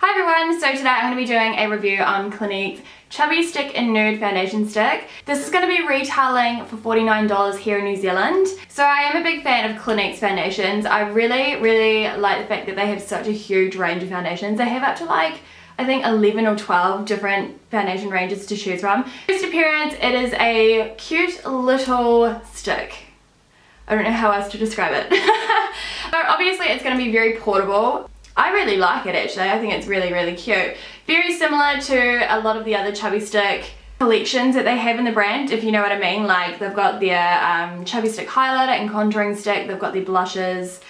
Hi everyone, so today I'm going to be doing a review on Clinique's Chubby Stick and Nude Foundation Stick. This is going to be retailing for $49 here in New Zealand. So I am a big fan of Clinique's foundations. I really like the fact that they have such a huge range of foundations. They have up to like, I think 11 or 12 different foundation ranges to choose from. First appearance, it is a cute little stick. I don't know how else to describe it. So obviously it's going to be very portable. I really like it actually. I think it's really cute. Very similar to a lot of the other Chubby Stick collections that they have in the brand, if you know what I mean. Like they've got their Chubby Stick highlighter and contouring stick. They've got their blushes.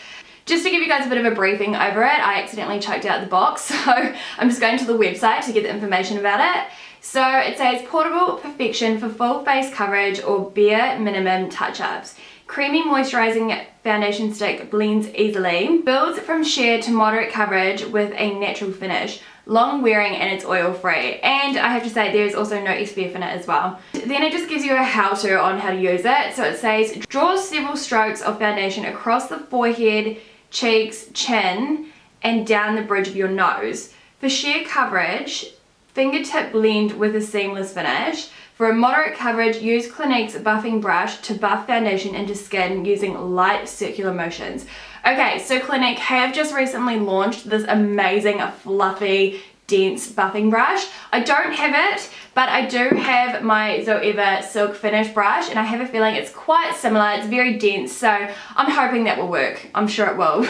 Just to give you guys a bit of a briefing over it, I accidentally chucked out the box, so I'm just going to the website to get the information about it. So it says portable perfection for full face coverage or bare minimum touch-ups. Creamy moisturizing foundation stick blends easily. Builds from sheer to moderate coverage with a natural finish. Long wearing and it's oil free. And I have to say there's also no SPF in it as well. Then it just gives you a how-to on how to use it. So it says draw several strokes of foundation across the forehead, cheeks, chin and down the bridge of your nose. For sheer coverage, fingertip blend with a seamless finish. For a moderate coverage, use Clinique's buffing brush to buff foundation into skin using light circular motions. Okay, so Clinique have just recently launched this amazing, fluffy, dense buffing brush. I don't have it, but I do have my Zoeva Silk Finish brush, and I have a feeling it's quite similar. It's very dense, so I'm hoping that will work. I'm sure it will.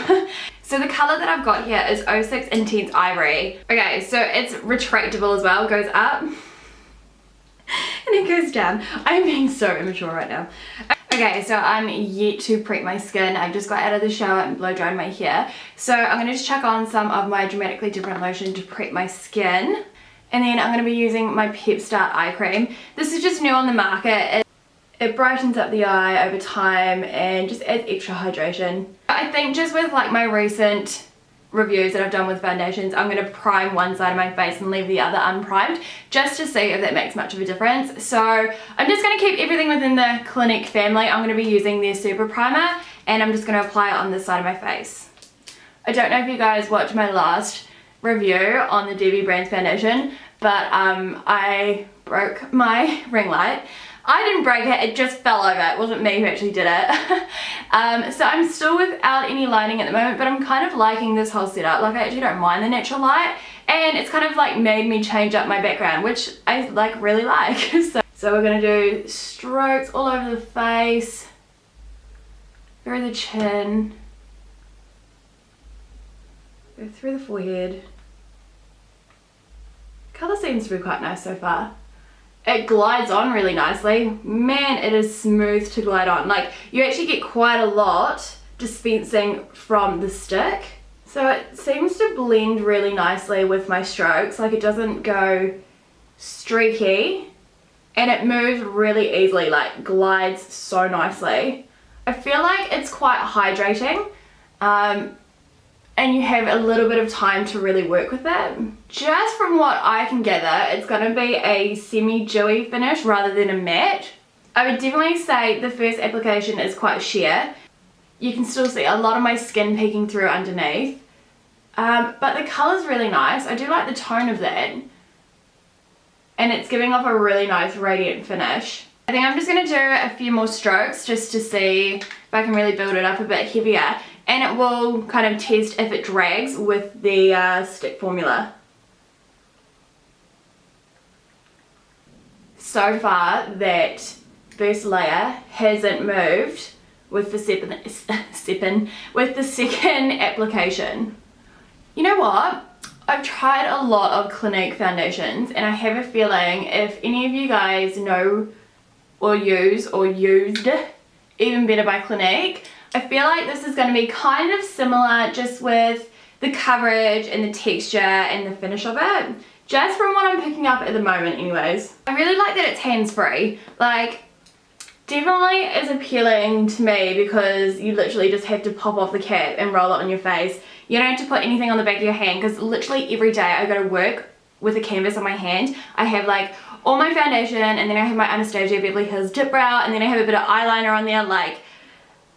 So the colour that I've got here is 06 Intense Ivory. Okay, so it's retractable as well, goes up. And it goes down. I'm being so immature right now. Okay, so I'm yet to prep my skin. I just got out of the shower and blow dried my hair. So I'm going to just chuck on some of my Dramatically Different lotion to prep my skin. And then I'm going to be using my Pep Start eye cream. This is just new on the market. It brightens up the eye over time and just adds extra hydration. I think just with like my recent reviews that I've done with foundations, I'm going to prime one side of my face and leave the other unprimed just to see if that makes much of a difference. So I'm just going to keep everything within the Clinique family. I'm going to be using their Super Primer and I'm just going to apply it on this side of my face. I don't know if you guys watched my last review on the DB Brands foundation, but I broke my ring light. I didn't break it, it just fell over. It wasn't me who actually did it. So I'm still without any lighting at the moment, but I'm kind of liking this whole setup. Like I actually don't mind the natural light, and it's kind of like made me change up my background, which I like really like. So we're gonna do strokes all over the face, through the chin, go through the forehead. Colour seems to be quite nice so far. It glides on really nicely. Man, it is smooth to glide on. Like, you actually get quite a lot dispensing from the stick. So it seems to blend really nicely with my strokes. Like, it doesn't go streaky. And it moves really easily, like, glides so nicely. I feel like it's quite hydrating. And you have a little bit of time to really work with it. Just from what I can gather, it's going to be a semi-dewy finish rather than a matte. I would definitely say the first application is quite sheer. You can still see a lot of my skin peeking through underneath. But the colour's really nice. I do like the tone of that. And it's giving off a really nice radiant finish. I think I'm just going to do a few more strokes just to see if I can really build it up a bit heavier. And it will kind of test if it drags with the stick formula. So far, that first layer hasn't moved with the second application. You know what? I've tried a lot of Clinique foundations, and I have a feeling if any of you guys know or use or used Even Better by Clinique, I feel like this is going to be kind of similar just with the coverage and the texture and the finish of it. Just from what I'm picking up at the moment anyways. I really like that it's hands-free. Like, definitely is appealing to me because you literally just have to pop off the cap and roll it on your face. You don't have to put anything on the back of your hand because literally every day I go to work with a canvas on my hand. I have like all my foundation and then I have my Anastasia Beverly Hills Dip Brow and then I have a bit of eyeliner on there. Like,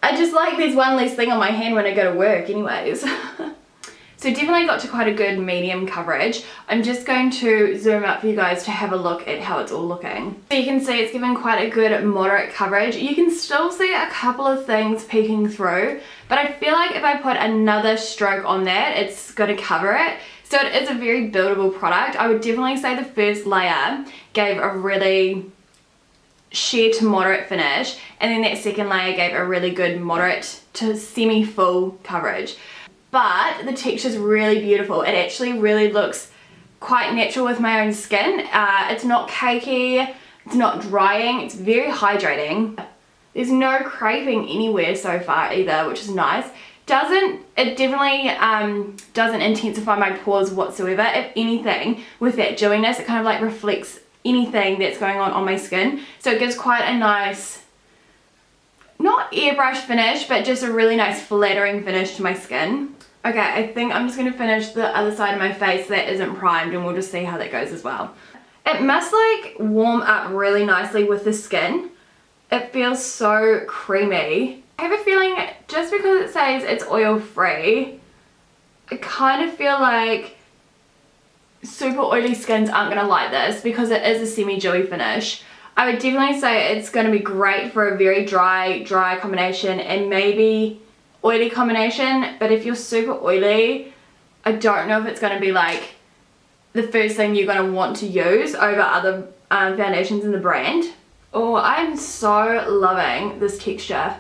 I just like there's one less thing on my hand when I go to work anyways. So So definitely got to quite a good medium coverage. I'm just going to zoom out for you guys to have a look at how it's all looking. So you can see it's given quite a good moderate coverage. You can still see a couple of things peeking through, but I feel like if I put another stroke on that, it's going to cover it. So it is a very buildable product. I would definitely say the first layer gave a really sheer to moderate finish, and then that second layer gave a really good moderate to semi-full coverage. But the texture is really beautiful. It actually really looks quite natural with my own skin. It's not cakey, it's not drying, it's very hydrating. There's no creping anywhere so far either, which is nice. It definitely doesn't intensify my pores whatsoever. If anything, with that dewiness, it kind of like reflects anything that's going on my skin. So it gives quite a nice, not airbrush finish, but just a really nice flattering finish to my skin. Okay, I think I'm just going to finish the other side of my face that isn't primed, and we'll just see how that goes as well. It must like warm up really nicely with the skin. It feels so creamy. I have a feeling just because it says it's oil free, I kind of feel like super oily skins aren't going to like this because it is a semi-dewy finish. I would definitely say it's going to be great for a very dry combination and maybe oily combination, but if you're super oily, I don't know if it's going to be like the first thing you're going to want to use over other foundations in the brand. Oh, I'm so loving this texture.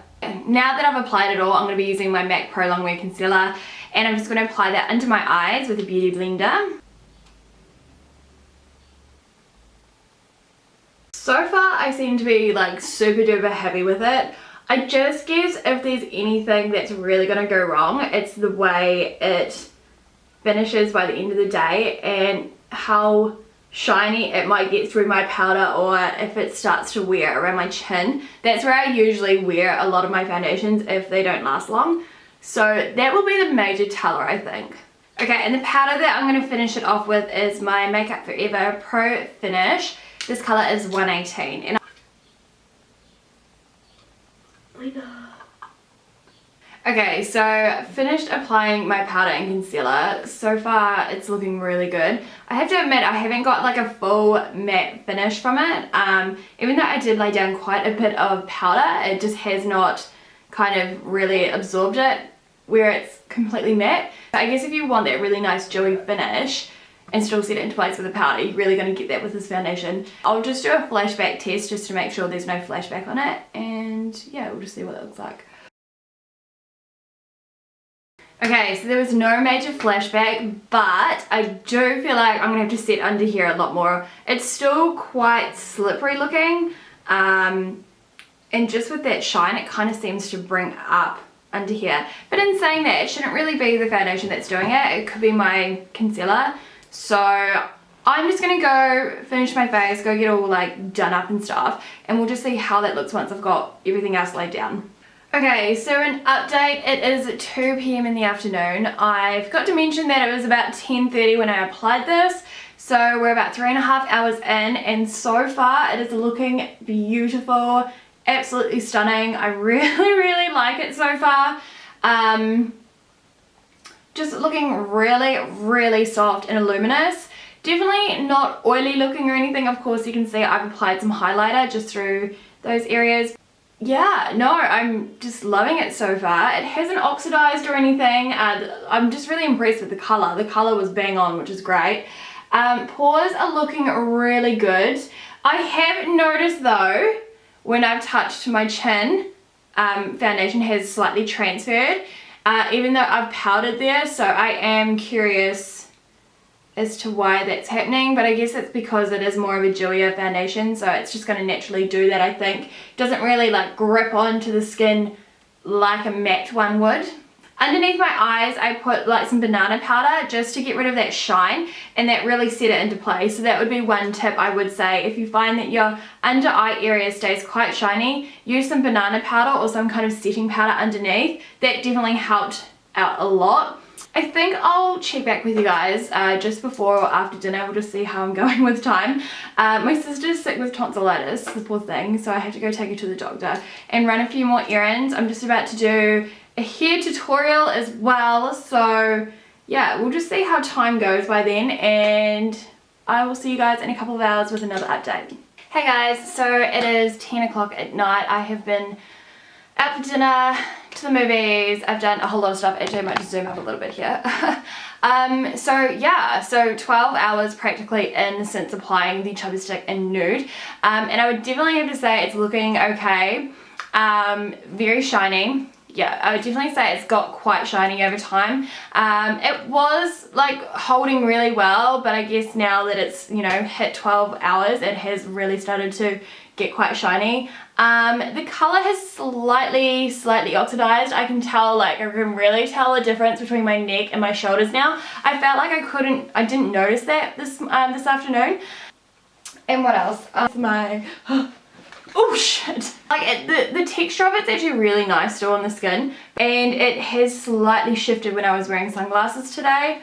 Now that I've applied it all, I'm going to be using my MAC Pro Longwear Concealer, and I'm just going to apply that under my eyes with a beauty blender. So far, I seem to be like super duper happy with it. I just guess if there's anything that's really going to go wrong, it's the way it finishes by the end of the day and how shiny it might get through my powder, or if it starts to wear around my chin. That's where I usually wear a lot of my foundations if they don't last long. So that will be the major teller, I think. Okay, and the powder that I'm going to finish it off with is my Makeup Forever Pro Finish. This colour is 118. And okay, so finished applying my powder and concealer. So far it's looking really good. I have to admit I haven't got like a full matte finish from it. Even though I did lay down quite a bit of powder, it just has not kind of really absorbed it where it's completely matte. I guess if you want that really nice dewy finish and still set it into place with a powder, you're really going to get that with this foundation. I'll just do a flashback test just to make sure there's no flashback on it, and yeah, we'll just see what it looks like. Okay, so there was no major flashback, but I do feel like I'm going to have to set under here a lot more. It's still quite slippery looking, and just with that shine, it kind of seems to bring up under here. But in saying that, it shouldn't really be the foundation that's doing it. It could be my concealer. So I'm just going to go finish my face, go get all like done up and stuff, and we'll just see how that looks once I've got everything else laid down. Okay, so an update, it is 2 p.m. in the afternoon. I forgot to mention that it was about 10:30 when I applied this, so we're about 3.5 hours in, and so far it is looking beautiful, absolutely stunning. I really like it so far. Just looking really soft and luminous. Definitely not oily looking or anything. Of course, you can see I've applied some highlighter just through those areas. Yeah, no, I'm just loving it so far. It hasn't oxidized or anything. I'm just really impressed with the color. The color was bang on, which is great. Pores are looking really good. I have noticed though, when I've touched my chin, foundation has slightly transferred, even though I've powdered there, so I am curious as to why that's happening, but I guess it's because it is more of a dewier foundation, so it's just going to naturally do that, I think. It doesn't really like grip onto the skin like a matte one would. Underneath my eyes, I put like some banana powder just to get rid of that shine, and that really set it into place. So that would be one tip I would say. If you find that your under eye area stays quite shiny, use some banana powder or some kind of setting powder underneath. That definitely helped out a lot. I think I'll check back with you guys just before or after dinner. We'll just see how I'm going with time. My sister's sick with tonsillitis, the poor thing, so I have to go take her to the doctor and run a few more errands. I'm just about to do a hair tutorial as well, so yeah, we'll just see how time goes by then, and I will see you guys in a couple of hours with another update. Hey guys, so it is 10 o'clock at night. I have been out for dinner, to the movies, I've done a whole lot of stuff. Actually, I might just zoom up a little bit here. So 12 hours practically in since applying the Chubby Stick in Nude. And I would definitely have to say it's looking okay. Very shiny. Yeah, I would definitely say it's got quite shiny over time. It was like holding really well, but I guess now that it's, you know, hit 12 hours, it has really started to get quite shiny. The color has slightly oxidized. I can tell, like, I can really tell the difference between my neck and my shoulders now. I felt like I didn't notice that this afternoon. And what else? Oh shit! Like, the texture of it's actually really nice still on the skin, and it has slightly shifted when I was wearing sunglasses today.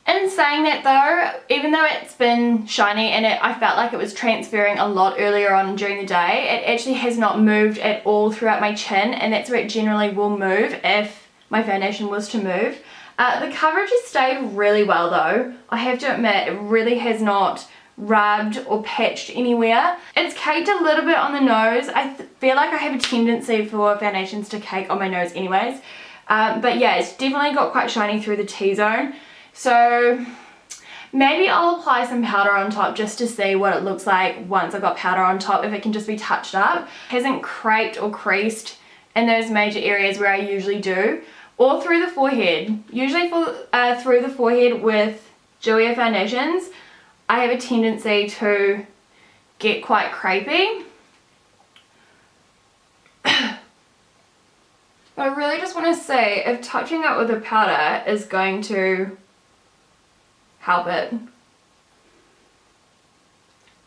In saying that though, even though it's been shiny and I felt like it was transferring a lot earlier on during the day, it actually has not moved at all throughout my chin, and that's where it generally will move if my foundation was to move. The coverage has stayed really well though. I have to admit, it really has not rubbed or patched anywhere. It's caked a little bit on the nose. I feel like I have a tendency for foundations to cake on my nose anyways. But yeah, it's definitely got quite shiny through the T-zone. So maybe I'll apply some powder on top just to see what it looks like once I've got powder on top, if it can just be touched up. It hasn't creped or creased in those major areas where I usually do, or through the forehead. Usually through the forehead with dewier foundations, I have a tendency to get quite crepey. I really just want to see if touching it with a powder is going to help it.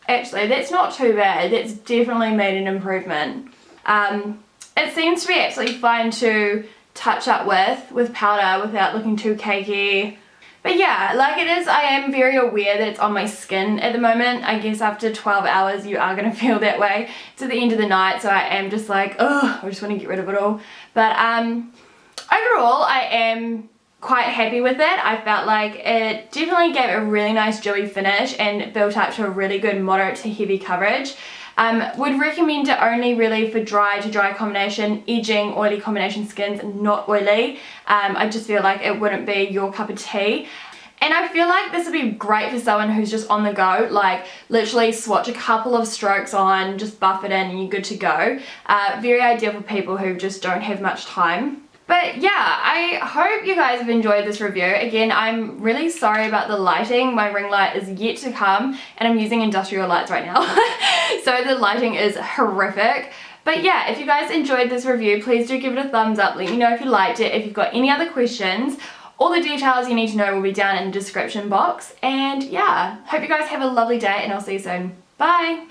Actually, that's not too bad. That's definitely made an improvement. It seems to be absolutely fine to touch up with powder without looking too cakey. But yeah, like it is, I am very aware that it's on my skin at the moment. I guess after 12 hours you are going to feel that way. It's at the end of the night, so I am just like, oh, I just want to get rid of it all. But overall, I am quite happy with it. I felt like it definitely gave a really nice dewy finish and built up to a really good moderate to heavy coverage. Would recommend it only really for dry to dry combination, edging, oily combination skins, not oily. I just feel like it wouldn't be your cup of tea. And I feel like this would be great for someone who's just on the go, like literally swatch a couple of strokes on, just buff it in and you're good to go. Very ideal for people who just don't have much time. But yeah, I hope you guys have enjoyed this review. Again, I'm really sorry about the lighting. My ring light is yet to come, and I'm using industrial lights right now. So the lighting is horrific. But yeah, if you guys enjoyed this review, please do give it a thumbs up. Let me know if you liked it. If you've got any other questions, all the details you need to know will be down in the description box. And yeah, hope you guys have a lovely day, and I'll see you soon. Bye!